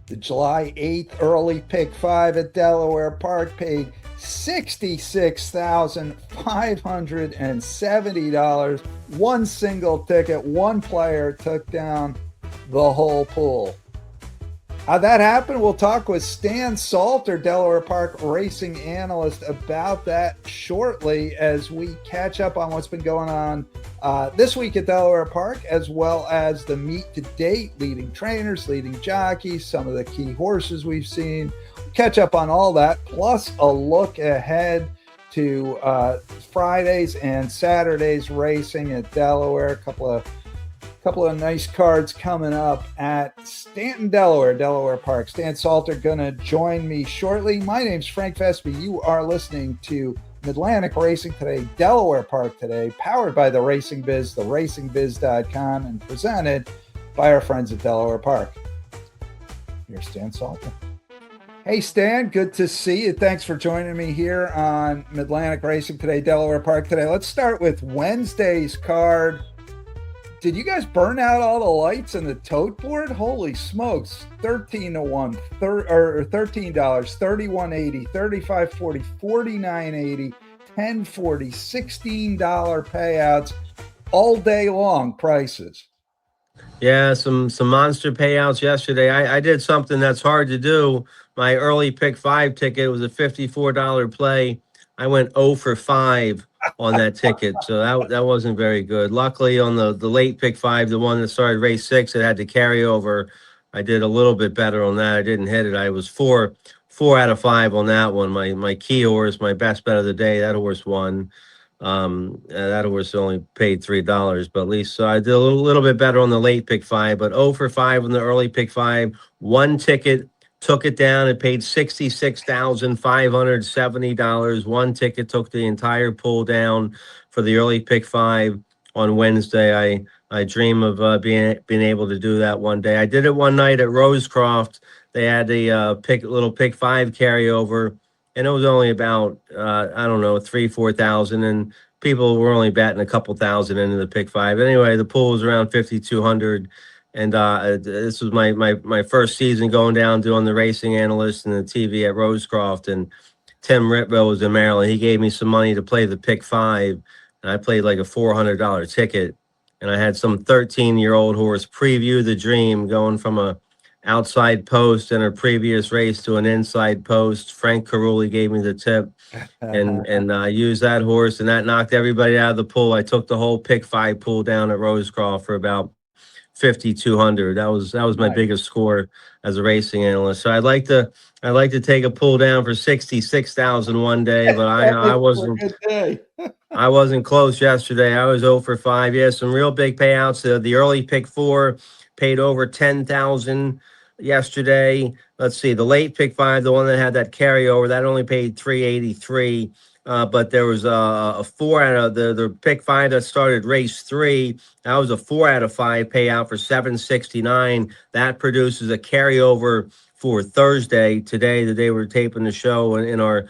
The July 8th early pick five at Delaware Park paid $66,570. One single ticket, one player took down the whole pool. How'd that happen? We'll talk with Stan Salter, Delaware Park racing analyst, about that shortly as we catch up on what's been going on this week at Delaware Park, as well as the meet to date, leading trainers, leading jockeys, some of the key horses we've seen. We'll catch up on all that, plus a look ahead to Fridays and Saturdays racing at Delaware. A couple of nice cards coming up at Stanton, Delaware Park. Stan Salter going to join me shortly. My name's Frank Vespi. You are listening to Midlantic Racing Today, Delaware Park Today, powered by the Racing Biz, the racingbiz.com, and presented by our friends at Delaware Park. Here's Stan Salter. Hey, Stan, good to see you. Thanks for joining me here on Midlantic Racing Today, Delaware Park Today. Let's start with Wednesday's card. Did you guys burn out all the lights in the tote board? Holy smokes. 13 to 1, or $13, $31.80, $35.40, $49.80, $10.40, $16 payouts all day long prices. Yeah, some monster payouts yesterday. I did something that's hard to do. My early pick five ticket was a $54 play. I went 0 for 5 on that ticket, so that wasn't very good. Luckily, on the late pick five, the one that started race 6, it had to carry over. I did a little bit better on that. I didn't hit it. I was four out of 5 on that one. My key horse, my best bet of the day, that horse won. That horse only paid $3, but at least I did a little bit better on the late pick five. But 0 for 5 on the early pick five. One ticket took it down. It paid $66,570. One ticket took the entire pull down for the early pick five on Wednesday. I dream of being able to do that one day. I did it one night at Rosecroft. They had the little pick five carryover, and it was only about I don't know, 3,000-4,000, and people were only batting a couple thousand into the pick five. Anyway, the pool was around 5,200. And this was my first season going down doing the racing analyst and the TV at Rosecroft. And Tim Ritwell was in Maryland. He gave me some money to play the pick five. And I played like a $400 ticket. And I had some 13-year-old horse Preview the Dream going from a outside post in a previous race to an inside post. Frank Carulli gave me the tip. And I used that horse, and that knocked everybody out of the pool. I took the whole pick five pool down at Rosecroft for about 5,200. That was my biggest score as a racing analyst. So I'd like to take a pull down for 66,000 one day, but I wasn't I wasn't close yesterday. I was 0 for 5. Yeah, some real big payouts. The early pick 4 paid over 10,000 yesterday. Let's see, the late pick 5, the one that had that carryover, that only paid 383. But there was a 4 out of the pick 5 that started race 3. That was a 4 out of 5 payout for 769. That produces a carryover for Thursday, today, the day we're taping the show, in our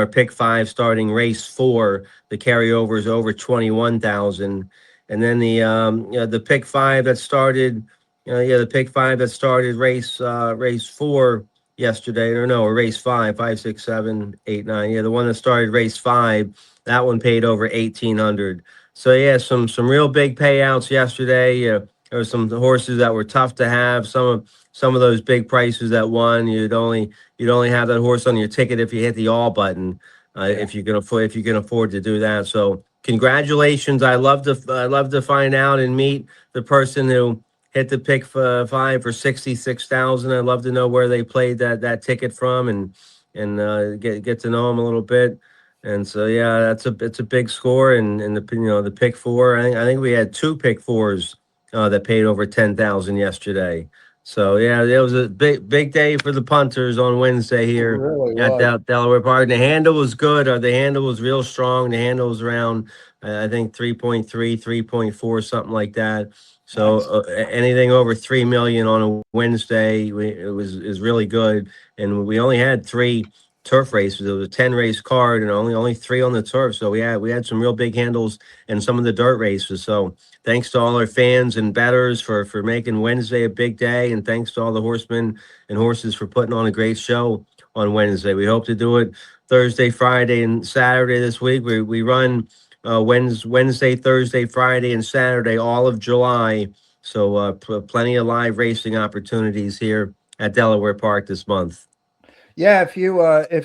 pick 5 starting race 4. The carryover is over 21,000. And then the pick 5 that started, the pick 5 that started race 4 yesterday, or race 5, 5, 6, 7, 8, 9. Yeah, the one that started race 5, that one paid over 1,800. So yeah, some real big payouts yesterday. There were some horses that were tough to have. Some of those big prices that won, you'd only have that horse on your ticket if you hit the all button, if you can afford to do that. So congratulations! I love to find out and meet the person who hit the pick 5 for 66,000. I'd love to know where they played that ticket from, and get to know them a little bit. And so yeah, it's a big score. And the pick 4. I think we had 2 pick 4s that paid over 10,000 yesterday. So yeah, it was a big day for the punters on Wednesday here at Delaware Park. And the handle was good. The handle was real strong. The handle was around I think 3.3, 3.4, something like that. So anything over 3 million on a Wednesday is really good. And we only had three turf races. It was a 10 race card and only 3 on the turf. So we had some real big handles in some of the dirt races. So thanks to all our fans and bettors for making Wednesday a big day, and thanks to all the horsemen and horses for putting on a great show on Wednesday. We hope to do it Thursday, Friday, and Saturday this week. We run Wednesday, Thursday, Friday, and Saturday all of July. So plenty of live racing opportunities here at Delaware Park this month. Yeah, if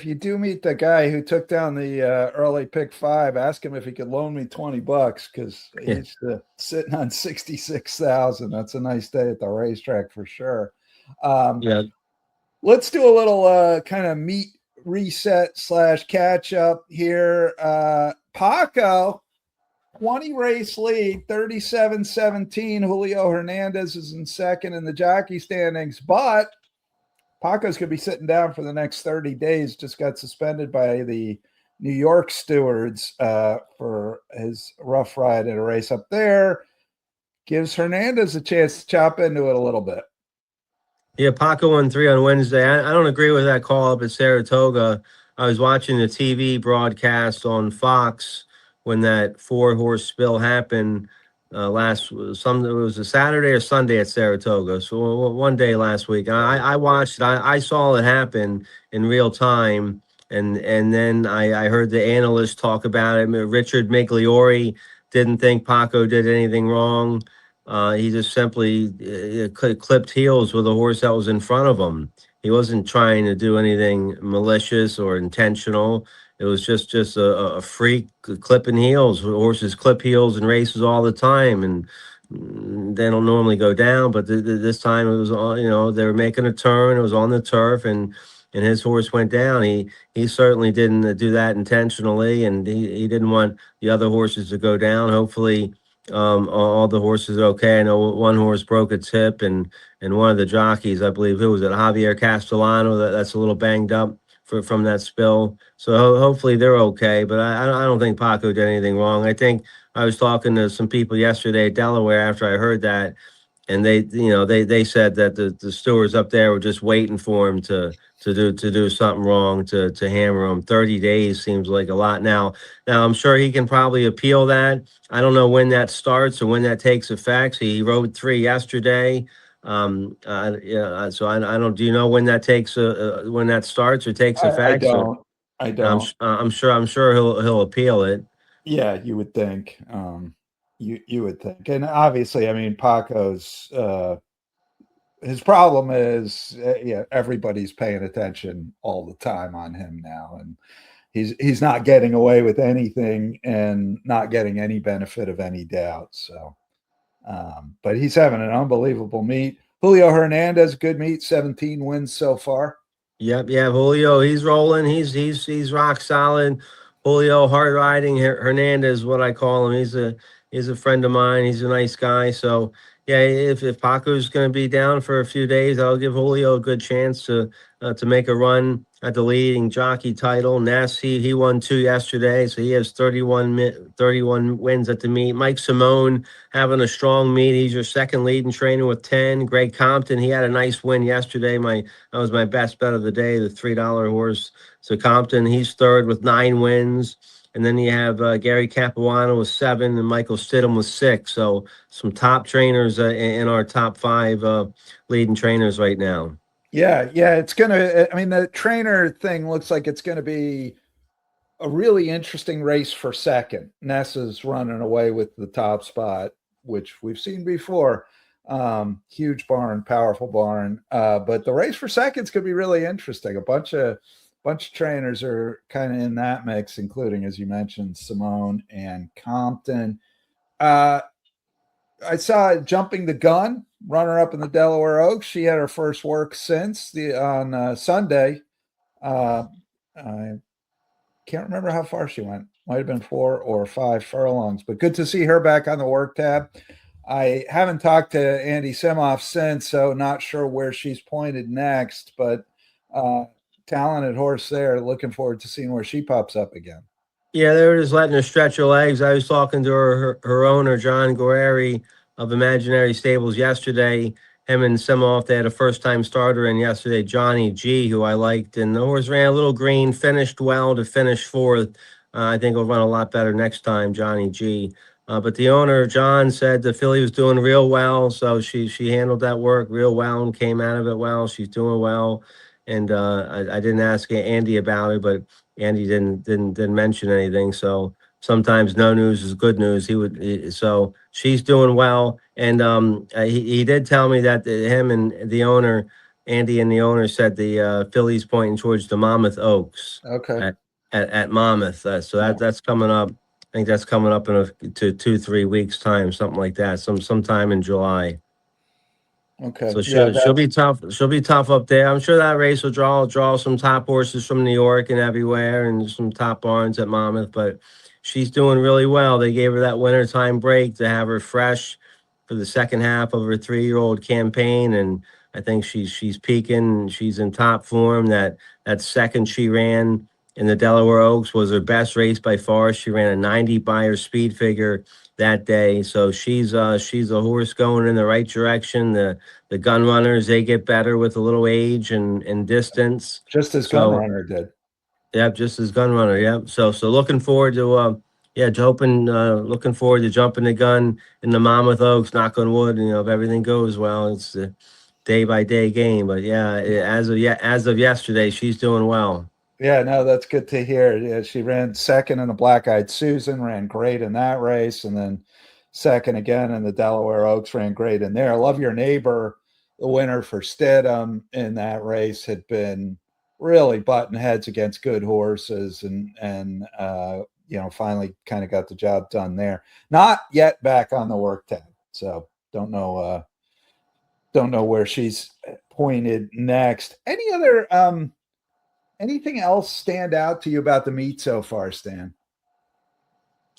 you do meet the guy who took down the early pick 5, ask him if he could loan me $20 because he's sitting on 66,000. That's a nice day at the racetrack for sure. Yeah. Let's do a little kind of meet reset / catch up here. Paco, 20 race lead, 37-17. Julio Hernandez is in second in the jockey standings, but Paco's going to be sitting down for the next 30 days. Just got suspended by the New York stewards for his rough ride at a race up there. Gives Hernandez a chance to chop into it a little bit. Yeah, Paco won 3 on Wednesday. I don't agree with that call up at Saratoga. I was watching the TV broadcast on Fox when that 4-horse spill happened it was a Saturday or Sunday at Saratoga. So one day last week. I watched it. I saw it happen in real time. And then I heard the analyst talk about it. Richard Migliori didn't think Paco did anything wrong. He just simply clipped heels with a horse that was in front of him. He wasn't trying to do anything malicious or intentional. It was just a freak clipping heels. Horses clip heels in races all the time, and they don't normally go down. But this time it was they were making a turn. It was on the turf, and his horse went down. He certainly didn't do that intentionally, and he didn't want the other horses to go down. Hopefully all the horses are okay. I know one horse broke its hip, and one of the jockeys, I believe, who was it, Javier Castellano, that's a little banged up from that spill. So hopefully they're okay. But I don't think Paco did anything wrong. I think I was talking to some people yesterday at Delaware after I heard that, and they said that the stewards up there were just waiting for him to do something wrong to hammer him. 30 days seems like a lot. Now I'm sure he can probably appeal that. I don't know when that starts or when that takes effect. He rode 3 yesterday. Yeah, so I don't. Do you know when that when that starts or takes effect? I don't. I'm sure he'll appeal it. Yeah, you would think. You would think, and obviously, I mean, Paco's his problem is, everybody's paying attention all the time on him now, and he's not getting away with anything and not getting any benefit of any doubt. So, but he's having an unbelievable meet. Julio Hernandez, good meet, 17 wins so far. Yep, yeah, Julio, he's rolling. He's rock solid. Julio, hard riding. Hernandez, what I call him. He's a friend of mine. He's a nice guy. So yeah, if Paco's going to be down for a few days, I'll give Julio a good chance to make a run at the leading jockey title. Ness, he won 2 yesterday, so he has 31 wins at the meet. Mike Simone having a strong meet. He's your second leading trainer with 10. Greg Compton, he had a nice win yesterday. That was my best bet of the day, the $3 horse. So Compton, he's third with 9 wins. And then you have Gary Capuano with 7 and Michael Stidham with 6. So some top trainers in our top 5 leading trainers right now. Yeah, it's going to, I mean, the trainer thing looks like it's going to be a really interesting race for second. Nessa's running away with the top spot, which we've seen before. Huge barn, powerful barn. But the race for second's could be really interesting. A bunch of trainers are kind of in that mix, including, as you mentioned, Simone and Compton. I saw Jumping the Gun, runner up in the Delaware Oaks. She had her first work since on Sunday. I can't remember how far she went. Might have been 4 or 5 furlongs, but good to see her back on the work tab. I haven't talked to Andy Simoff since, so not sure where she's pointed next, but talented horse there. Looking forward to seeing where she pops up again. Yeah, they were just letting her stretch her legs. I was talking to her owner, John Guerreri of Imaginary Stables yesterday, him and Simoff, they had a first-time starter, and yesterday Johnny G, who I liked, and the horse ran a little green, finished well to finish fourth. I think he'll run a lot better next time, Johnny G. But the owner, John, said the filly was doing real well, so she handled that work real well and came out of it well. She's doing well, and I didn't ask Andy about it, but Andy didn't mention anything. So sometimes no news is good news. So she's doing well, and he did tell me that him and the owner, Andy and the owner, said the filly's pointing towards the Monmouth Oaks Okay. at Monmouth. So that's coming up. I think that's coming up in to 2-3 weeks time, something like that. Sometime in July. Okay. So she'll be tough. She'll be tough up there. I'm sure that race will draw some top horses from New York and everywhere, and some top barns at Monmouth. But she's doing really well. They gave her that wintertime break to have her fresh for the second half of her 3-year-old campaign, and I think she's peaking. She's in top form. That second she ran in the Delaware Oaks was her best race by far. She ran a 90 by her speed figure that day. So she's a horse going in the right direction. The gun runners, they get better with a little age and distance. Just as Gun Runner did. Yep, just as Gun Runner. Yep. So looking forward to looking forward to jumping the gun in the Monmouth Oaks. Knock on wood. If everything goes well, it's a day by day game. But as of yesterday, she's doing well. Yeah, no, that's good to hear. Yeah, she ran second in the Black Eyed Susan, ran great in that race, and then second again in the Delaware Oaks, ran great in there. Love Your Neighbor, the winner for Stidham in that race, had been really butting heads against good horses, and finally kind of got the job done there. Not yet back on the work tab, so don't know where she's pointed next. Any other anything else stand out to you about the meet so far, Stan?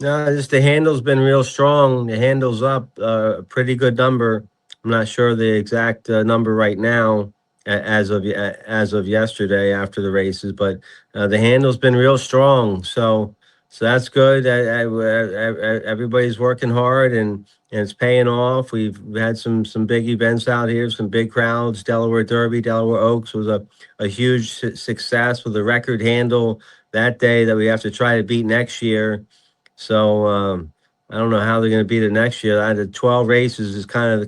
No, just the handle's been real strong. The handle's up a pretty good number. I'm not sure the exact number right now as of yesterday after the races, but the handle's been real strong. So that's good. Everybody's working hard and it's paying off. We've had some big events out here, some big crowds. Delaware Derby, Delaware Oaks was a huge success with a record handle that day that we have to try to beat next year. So I don't know how they're going to beat it next year. I had 12 races is kind of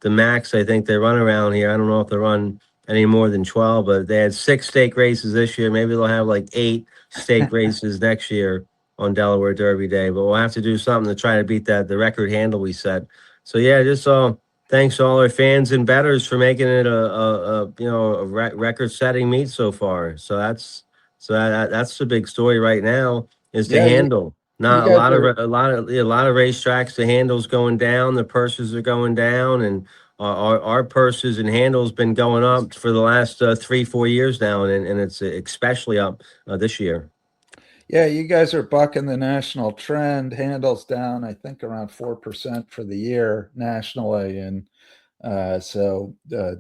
the max I think they run around here. I don't know if they run any more than 12, but they had 6 stake races this year. Maybe they'll have like 8 stake races next year on Delaware Derby Day. But we'll have to do something to try to beat the record handle we set. So yeah, just thanks to all our fans and bettors for making it a record-setting meet so far. So that's the big story right now is the handle. Not a lot of racetracks. The handle's going down. The purses are going down, and our purses and handles been going up for the last 3-4 years now, and it's especially up this year. Yeah, you guys are bucking the national trend. Handles down, I think, around 4% for the year nationally, and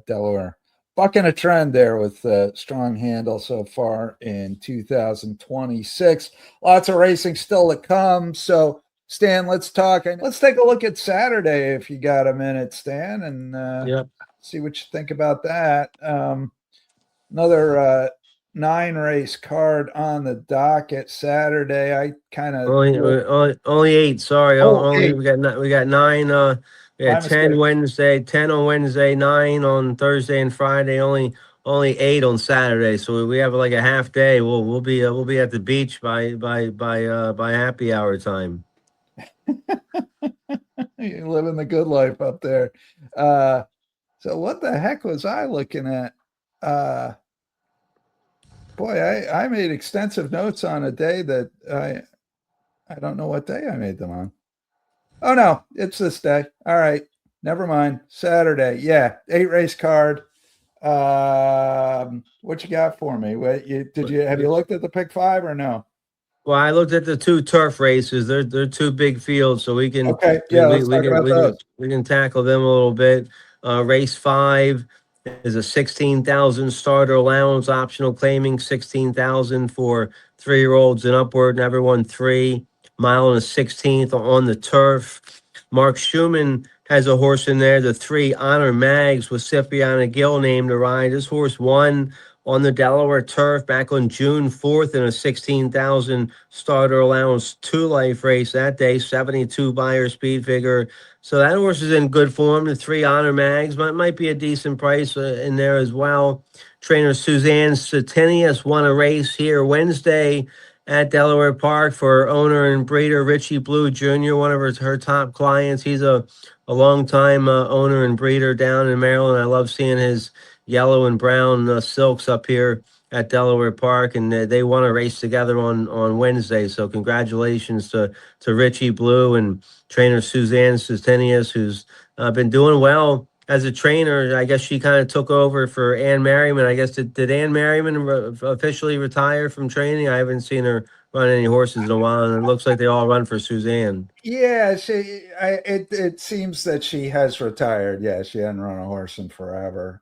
Delaware bucking a trend there with strong handle so far in 2026. Lots of racing still to come. So, Stan, let's take a look at Saturday if you got a minute, Stan, and see what you think about that. Another 9-race card on the docket Saturday. I kind of only 8. Sorry, only 8. We got 9. We had 10 Wednesday, 10 on Wednesday, 9 on Thursday and Friday. Only 8 on Saturday. So we have like a half day. We'll be at the beach by happy hour time. You're living the good life up there. So what the heck was I looking at? Boy, I made extensive notes on a day that I don't know what day I made them on. Oh, no, it's this day. All right. Never mind. Saturday. Yeah. 8-race card. What you got for me? Have you looked at the pick 5 or no? Well, I looked at the 2 turf races. They're 2 big fields, so we can we can tackle them a little bit. Race 5 is a 16,000 starter allowance, optional claiming 16,000 for 3-year-olds and upward. Never won 3 mile and a 16th on the turf. Mark Schumann has a horse in there. The 3 Honor Mags with Cipriana Gill named to ride. This horse won on the Delaware turf back on June 4th in a 16,000 starter allowance 2-life race that day, 72 buyer speed figure. So that horse is in good form. The 3 Honor Mags might be a decent price in there as well. Trainer Suzanne Satinius won a race here Wednesday at Delaware Park for owner and breeder Richie Blue Jr., one of her top clients. He's a long-time owner and breeder down in Maryland. I love seeing his yellow and brown silks up here at Delaware Park, and they won a race together on Wednesday. So congratulations to Richie Blue and trainer Suzanne Sustenius, who's been doing well as a trainer. I guess she kind of took over for Ann Merriman. I guess did Ann Merriman officially retire from training? I haven't seen her run any horses in a while, and it looks like they all run for Suzanne. Yeah, it seems that she has retired. Yeah, she hadn't run a horse in forever.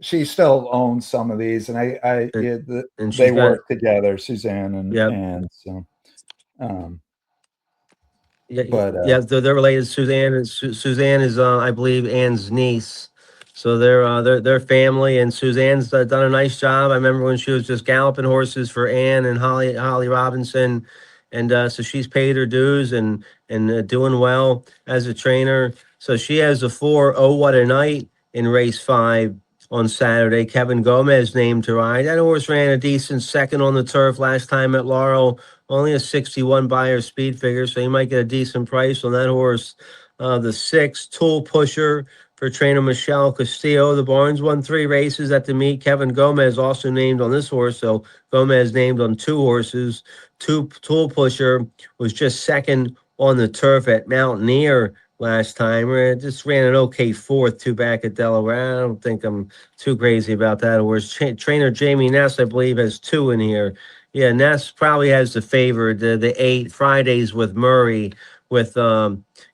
She still owns some of these, and And they she's got, work together, Suzanne yeah. and so. Yeah, But yeah, they're related. Suzanne is, I believe, Ann's niece. So they're family, and Suzanne's done a nice job. I remember when she was just galloping horses for Ann and Holly Robinson, and so she's paid her dues and doing well as a trainer. So she has a 4. Oh, what a night in race 5 on Saturday. Kevin Gomez named to ride. That horse ran a decent second on the turf last time at Laurel. Only a 61 buyer speed figure, so you might get a decent price on that horse. The 6 Tool Pusher for trainer Michelle Castillo. The Barnes won 3 races at the meet. Kevin Gomez also named on this horse, so Gomez named on 2 horses. Tool Pusher was just second on the turf at Mountaineer last time. Just ran an okay 4th, 2 back at Delaware. I don't think I'm too crazy about that horse. Trainer Jamie Ness, I believe, has 2 in here. Yeah, Ness probably has the favorite, the 8 Fridays with Murray, with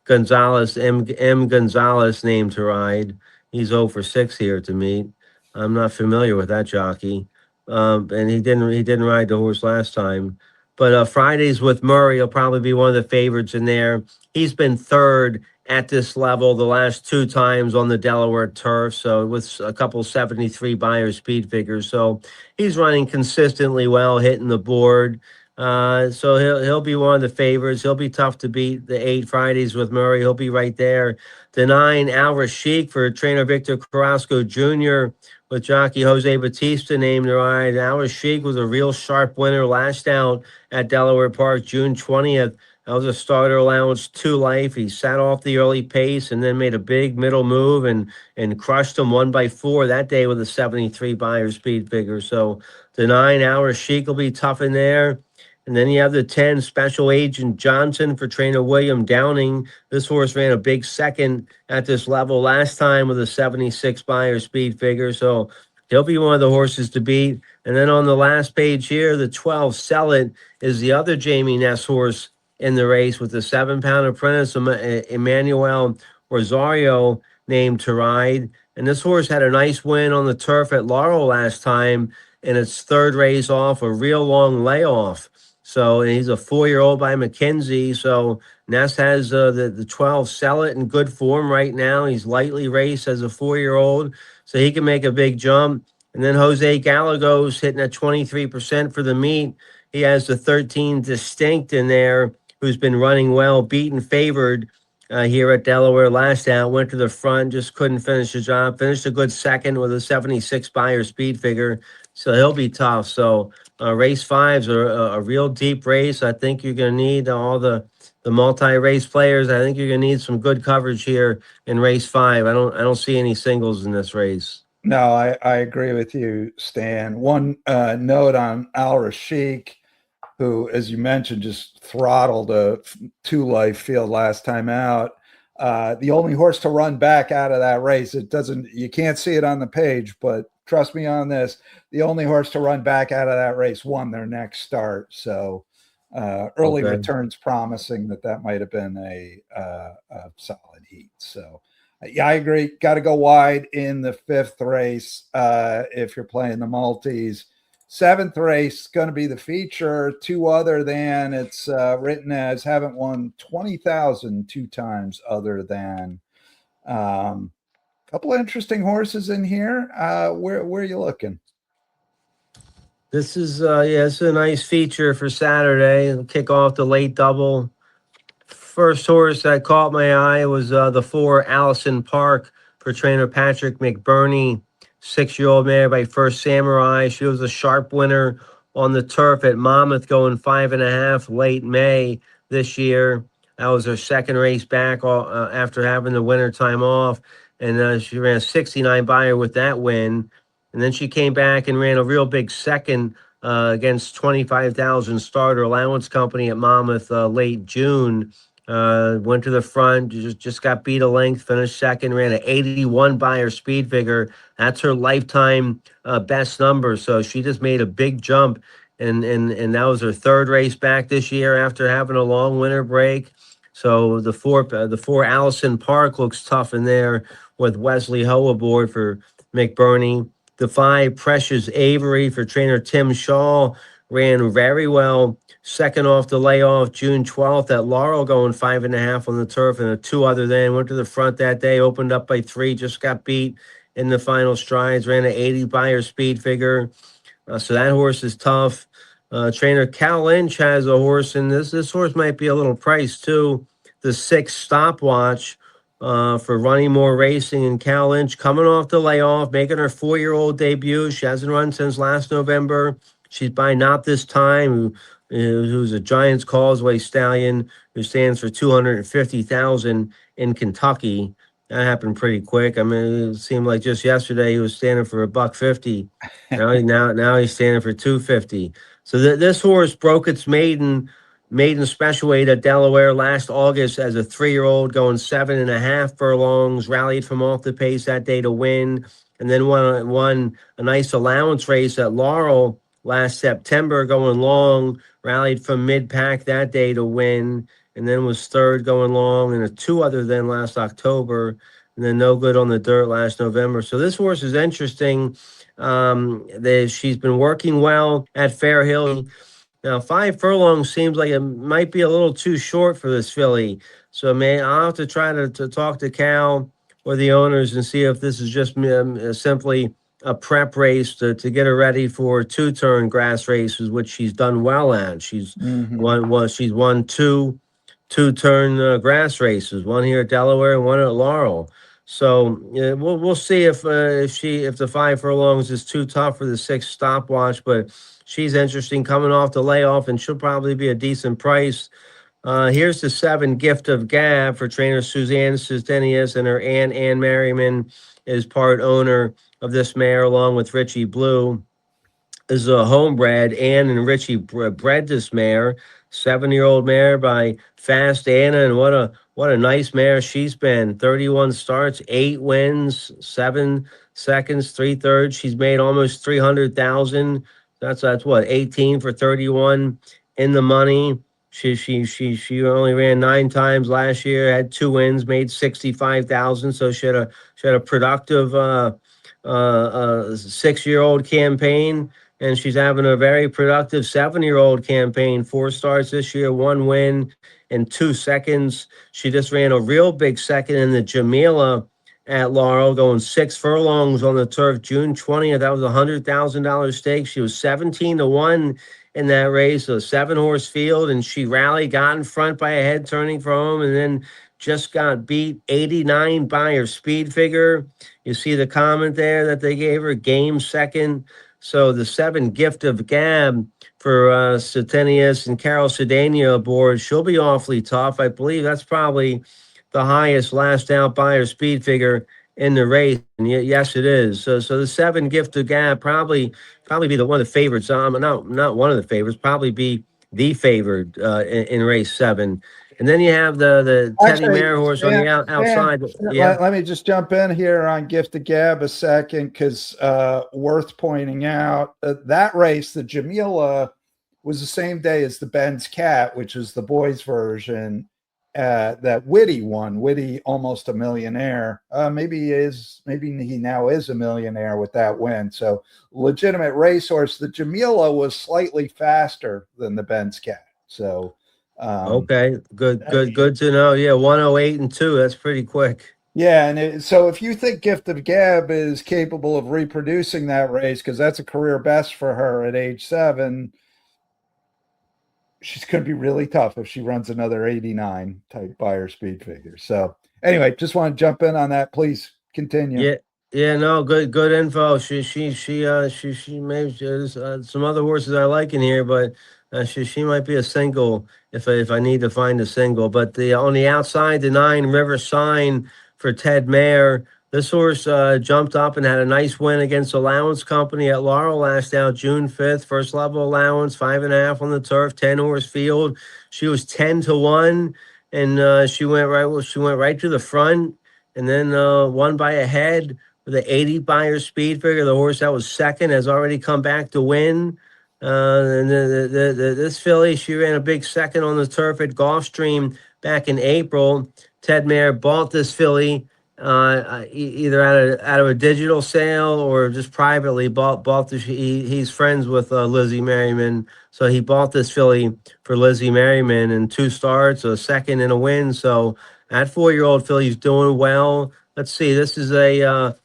Gonzalez, M. Gonzalez named to ride. He's 0 for 6 here to meet. I'm not familiar with that jockey, and he didn't ride the horse last time. But Fridays with Murray will probably be one of the favorites in there. He's been 3rd at this level the last 2 times on the Delaware turf, so with a couple 73 buyer speed figures. So he's running consistently well, hitting the board. So he'll be one of the favorites. He'll be tough to beat. The 8 Fridays with Murray, he'll be right there. The 9 Al Rashik for trainer Victor Carrasco Jr. with jockey Jose Batista named to ride. Al Rashik was a real sharp winner last out at Delaware Park, June 20th. That was a starter allowance 2-life. He sat off the early pace and then made a big middle move and crushed him 1/4 that day with a 73 buyer speed figure. So the 9 Hour Chic will be tough in there. And then you have the 10 Special Agent Johnson for trainer William Downing. This horse ran a big second at this level last time with a 76 buyer speed figure. So he'll be one of the horses to beat. And then on the last page here, the 12 Sell It is the other Jamie Ness horse in the race with the 7-pound apprentice, Emmanuel Rosario, named to ride. And this horse had a nice win on the turf at Laurel last time in its 3rd race off a real long layoff. So he's a 4-year-old by McKenzie. So Ness has the 12 Sell It in good form right now. He's lightly raced as a 4-year-old, so he can make a big jump. And then Jose Gallegos hitting at 23% for the meet. He has the 13 Distinct in there, who's been running well, beaten favored here at Delaware last out. Went to the front, just couldn't finish the job. Finished a good second with a 76 buyer speed figure. So he'll be tough. So race 5s are a real deep race. I think you're going to need all the multi-race players. I think you're going to need some good coverage here in race 5. I don't see any singles in this race. No, I agree with you, Stan. One note on Al Rashik, who, as you mentioned, just throttled a 2-life field last time out. The only horse to run back out of that race, you can't see it on the page, but trust me on this, the only horse to run back out of that race won their next start. So early returns promising that might have been a solid heat. So yeah, I agree. Got to go wide in the 5th race if you're playing the multis. Seventh race going to be the feature. Two other than it's written as haven't won 20,000 two times other than. Couple of interesting horses in here. Where are you looking? This is it's a nice feature for Saturday. It'll kick off the late double. First horse that caught my eye was the 4 Allison Park for trainer Patrick McBurney, 6-year-old mare by First Samurai. She was a sharp winner on the turf at Monmouth, going 5.5 late May this year. That was her second race back after having the winter time off, and she ran a 69 buyer with that win. And then she came back and ran a real big second against 25,000 starter allowance company at Monmouth late June. Went to the front, just got beat a length, finished second, ran an 81 buyer speed figure. That's her lifetime best number. So she just made a big jump, and that was her third race back this year after having a long winter break. So the four Allison Park looks tough in there with Wesley Ho aboard for McBurney. The 5 Precious Avery for trainer Tim Shaw ran very well. Second off the layoff, June 12th at Laurel, going 5.5 on the turf, and a 2 other than. Went to the front that day, opened up by 3, just got beat in the final strides, ran an 80 buyer speed figure. So that horse is tough. Trainer Cal Lynch has a horse, and this horse might be a little priced too. The 6 Stopwatch for Running More Racing, and Cal Lynch coming off the layoff, making her 4-year-old debut. She hasn't run since last November. She's by Not This Time, who's a Giants Causeway stallion who stands for 250,000 in Kentucky. That happened pretty quick. I mean, it seemed like just yesterday he was standing for $150. Now he's standing for 250. So this horse broke its maiden special weight at Delaware last August as a 3-year-old, going 7.5 furlongs. Rallied from off the pace that day to win, and then won a nice allowance race at Laurel last September, going long. Rallied from mid-pack that day to win, and then was third going long in a 2 other than last October, and then no good on the dirt last November. So this horse is interesting. She's been working well at Fair Hill. Now, 5 furlongs seems like it might be a little too short for this filly. So, I'll have to try to talk to Cal or the owners and see if this is just simply a prep race to get her ready for 2-turn grass races, which she's done well at. She's won 2-turn grass races, one here at Delaware and one at Laurel. So we'll see if the 5 furlongs is too tough for the 6 Stopwatch, but she's interesting coming off the layoff, and she'll probably be a decent price. Here's the 7 Gift of Gab for trainer Suzanne Sistenius, and her aunt Ann Merriman is part owner of this mare, along with Richie Blue. This is a homebred. Ann and Richie bred this mare, 7-year-old mare by Fast Anna, and what a nice mare she's been. 31 starts, 8 wins, 7 seconds, 3/3. She's made almost 300,000. That's what, 18 for 31 in the money. She only ran 9 times last year, had 2 wins, made 65,000. So she had a productive 6-year-old campaign, and she's having a very productive 7-year-old campaign. 4 starts this year, 1 win and 2 seconds. She just ran a real big second in the Jamila at Laurel, going 6 furlongs on the turf, June 20th. That was a $100,000 stake. She was 17-1 in that race, a 7-horse field, and she rallied, got in front by a head turning for home, and then just got beat 89 by her speed figure. You see the comment there that they gave her, game second. So the 7 Gift of Gab for Setenius and Carol Cedeno aboard, she'll be awfully tough. I believe that's probably the highest last out buyer speed figure in the race. And yes, it is. So the 7 Gift of Gab probably be one of the favorites. Not one of the favorites, probably be the favored in race 7. And then you have the Teddy Mare horse on the outside. Let me just jump in here on Gift of Gab a second, because worth pointing out that race, the Jamila, was the same day as the Ben's Cat, which is the boys' version. that Whitty won. Whitty almost a millionaire. Maybe he now is a millionaire with that win. So legitimate racehorse. The Jamila was slightly faster than the Benz Cat. So Okay, good to know. Yeah, 108 and 2. That's pretty quick. yeah, and so if you think Gift of Gab is capable of reproducing that race, because that's a career best for her at age 7, she's going to be really tough if she runs another 89 type buyer speed figure. So anyway, just want to jump in on that. Please continue. Yeah, yeah, no, good info. She maybe there's some other horses I like in here, but she might be a single if I need to find a single. But the on the outside, the 9 River Sign for Ted Mayer. This horse jumped up and had a nice win against Allowance Company at Laurel last out June 5th. First level allowance, 5.5 on the turf, 10 horse field. She was 10-1, and she went right. Well, she went right to the front and then won by a head with an 80 buyer speed figure. The horse that was second has already come back to win. And this filly, she ran a big second on the turf at Gulfstream back in April. Ted Mayer bought this filly either out of a digital sale or just privately bought the. He's friends with Lizzie Merriman, so he bought this filly for Lizzie Merriman in 2 starts, a second and a win. So that 4-year-old filly's doing well. Let's see. This is a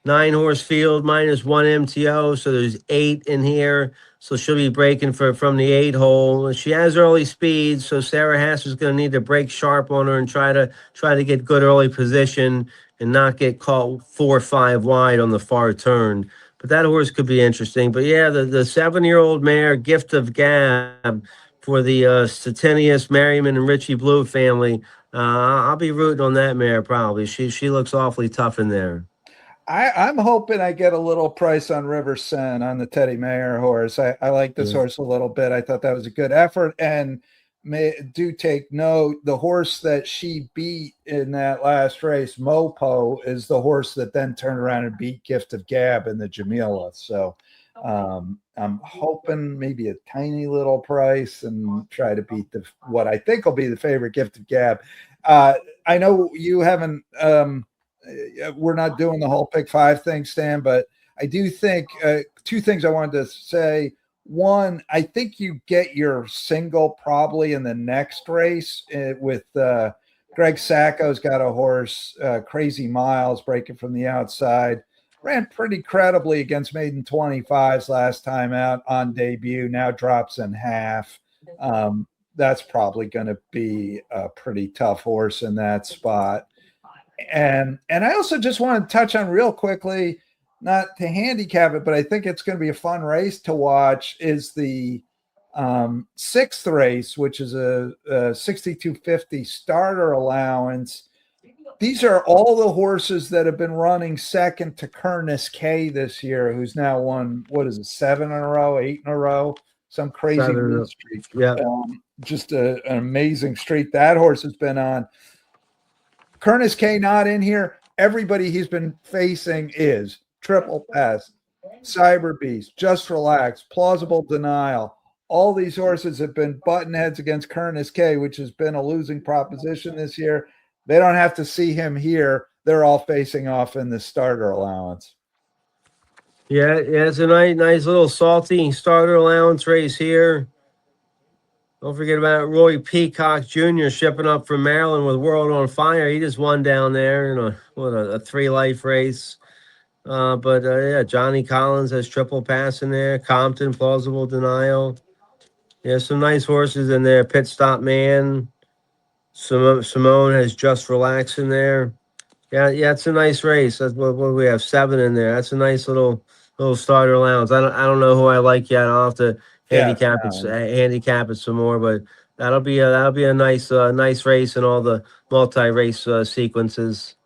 9 horse field minus 1 MTO, so there's 8 in here. So she'll be breaking from the 8 hole. She has early speed, so Sarah Hass is going to need to break sharp on her and try to get good early position and not get caught 4 or 5 wide on the far turn. But that horse could be interesting. But yeah, the 7-year-old mare, Gift of Gab, for the Satinius, Merriman, and Richie Blue family. I'll be rooting on that mare probably. She looks awfully tough in there. I'm hoping I get a little price on River Sen on the Teddy Mayer horse. I like this Yeah. horse a little bit. I thought that was a good effort. And do take note, the horse that she beat in that last race, Mopo, is the horse that then turned around and beat Gift of Gab in the Jamila. So I'm hoping maybe a tiny little price and try to beat what I think will be the favorite Gift of Gab. I know you haven't we're not doing the whole pick 5 thing, Stan, but I do think 2 things I wanted to say. One, I think you get your single probably in the next race with Greg Sacco's got a horse, Crazy Miles, breaking from the outside. Ran pretty credibly against maiden 25s last time out on debut. Now drops in half. That's probably going to be a pretty tough horse in that spot. And I also just want to touch on real quickly, not to handicap it, but I think it's going to be a fun race to watch, is the 6th race, which is a 6250 starter allowance. These are all the horses that have been running second to Curtis K this year, who's now won, 7 in a row, 8 in a row, some crazy win streak. Yeah. Just an amazing streak that horse has been on. Curtis K not in here. Everybody he's been facing is Triple Pass, Cyber Beast, Just Relax, Plausible Denial. All these horses have been button heads against Curtis K, which has been a losing proposition this year. They don't have to see him here. They're all facing off in the starter allowance. Yeah, it's a nice little salty starter allowance race here. Don't forget about Roy Peacock Jr. shipping up from Maryland with World on Fire. He just won down there in a 3 life race. But yeah, Johnny Collins has Triple Pass in there. Compton, Plausible Denial. Yeah, some nice horses in there. Pit Stop Man. Simone has Just Relax in there. Yeah, it's a nice race. That's what we have, 7 in there. That's a nice little starter allowance. I don't know who I like yet. I'll have to handicap it some more, but that'll be a nice race and all the multi-race sequences.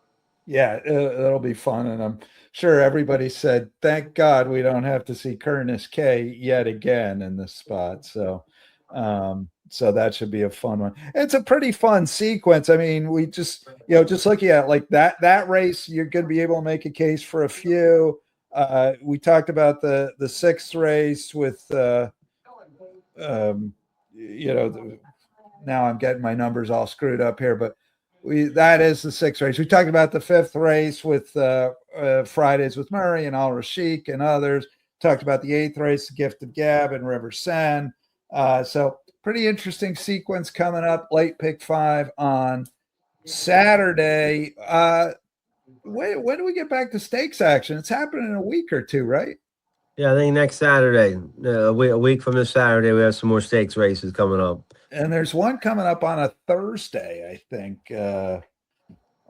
Yeah, it'll be fun, and I'm sure everybody said, "Thank God we don't have to see Curtis K yet again in this spot." So, so that should be a fun one. It's a pretty fun sequence. I mean, we just just looking at like that race, you're going to be able to make a case for a few. We talked about the 6th race with now I'm getting my numbers all screwed up here, but that is the 6th race. We talked about the 5th race with Fridays with Murray and Al Rashik and others. Talked about the 8th race, the Gift of Gab and River Sen. So pretty interesting sequence coming up. Late pick 5 on Saturday. When do we get back to stakes action? It's happening in a week or two, right? Yeah, I think next Saturday, a week from this Saturday, we have some more stakes races coming up. And there's one coming up on a Thursday, I think. I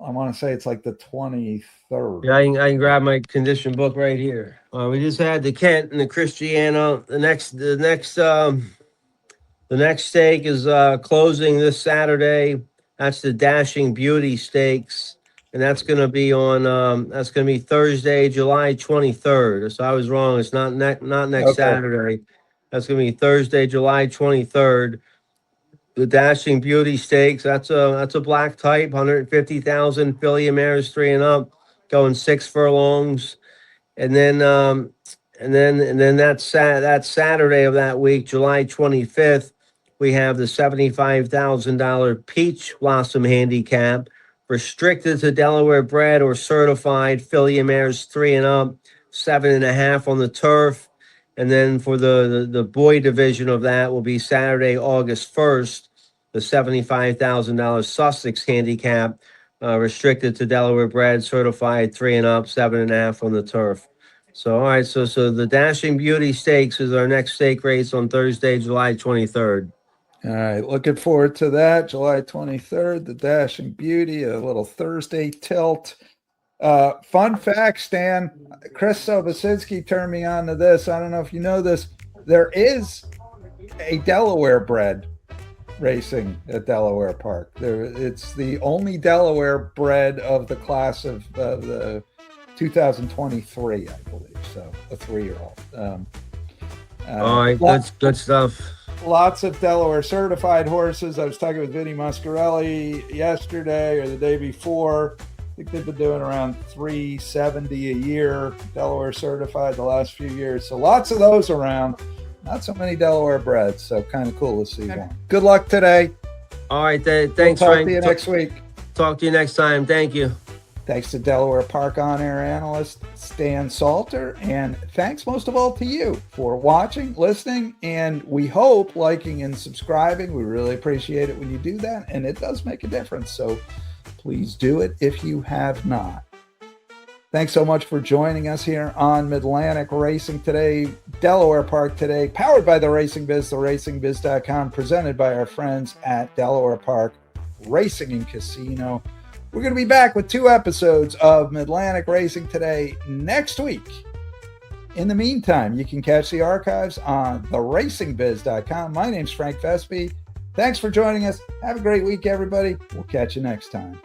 want to say it's like the 23rd. Yeah, I can grab my condition book right here. We just had the Kent and the Christiana. The next stake is closing this Saturday. That's the Dashing Beauty Stakes, and that's going to be on. That's going to be Thursday, July 23rd. So I was wrong. It's not next Saturday. That's going to be Thursday, July 23rd. The Dashing Beauty Stakes. That's a black type, 150,000 filly mares 3 and up, going 6 furlongs, and then that Saturday of that week, July 25th, we have the $75,000 Peach Blossom Handicap, restricted to Delaware bred or certified filly mares 3 and up, 7.5 on the turf. And then for the boy division of that will be Saturday, August 1st, the $75,000 Sussex Handicap, restricted to Delaware bred, certified 3 and up, 7.5 on the turf. So, all right, so the Dashing Beauty Stakes is our next stake race on Thursday, July 23rd. All right, looking forward to that. July 23rd, the Dashing Beauty, a little Thursday tilt. Fun fact, Stan, Chris Sobosinski turned me on to this. I don't know if you know this. There is a Delaware bred racing at Delaware Park. It's the only Delaware bred of the class of the 2023, I believe. So a 3-year-old. All right, good stuff. Lots of Delaware certified horses. I was talking with Vinny Muscarelli yesterday or the day before. I think they've been doing around 370 a year, Delaware certified the last few years. So lots of those around. Not so many Delaware breds. So kind of cool to see one. Good luck today. All right, thanks, Talk Frank. to you next week. Talk to you next time. Thank you. Thanks to Delaware Park on-air analyst Stan Salter, and thanks most of all to you for watching, listening, and we hope liking and subscribing. We really appreciate it when you do that, and it does make a difference, so please do it if you have not. Thanks so much for joining us here on Midlantic Racing Today, Delaware Park Today, powered by the Racing Biz, theracingbiz.com, presented by our friends at Delaware Park Racing and Casino. We're going to be back with 2 episodes of Midlantic Racing Today next week. In the meantime, you can catch the archives on theracingbiz.com. My name's Frank Vespi. Thanks for joining us. Have a great week, everybody. We'll catch you next time.